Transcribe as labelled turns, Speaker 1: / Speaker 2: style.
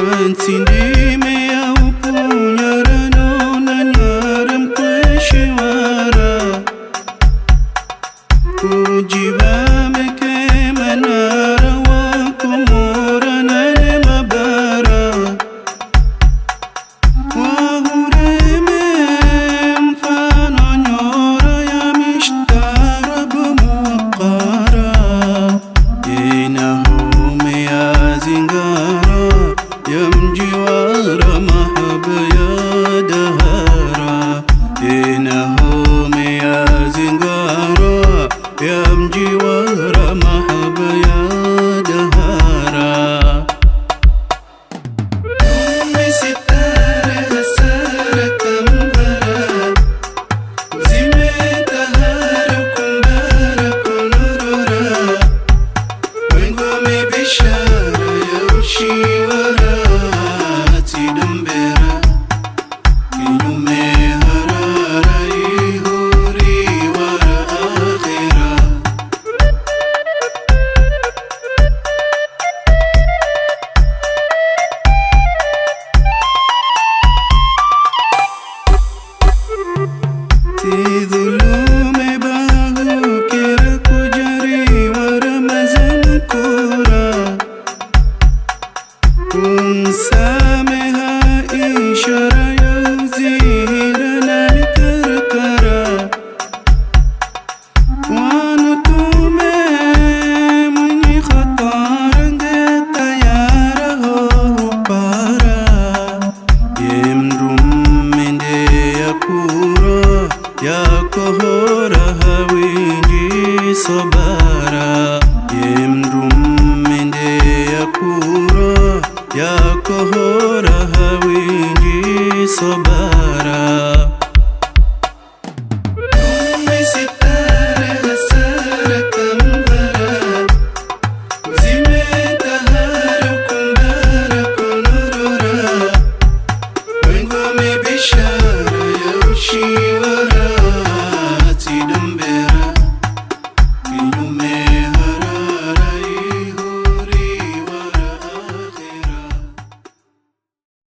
Speaker 1: Ransindime ya upunyara nona nyaram kweshwara Ujibame ke manara wa kumora nane mabara Wahureme mfano nyora ya mishtara bumuqara Inahume ya zingara Yamjiwara mahaba ya dahara Inahume ya zingara Yamjiwara mahaba ya dahara Umi sitare hasara kambara Zime dahara kumbara kunurura Wengo me bishara ya ushiwara Tidambera Kinyume harara ihuri wara akhira Tidhulume bahu kira kujari wara mazam kura Unsameha ishara ya zihira na karkara Wanutume mwenye khatarande tayara ho para Yemrummende ya kura ya kohora hawinji sabara Yemrummende ya kura ya kohora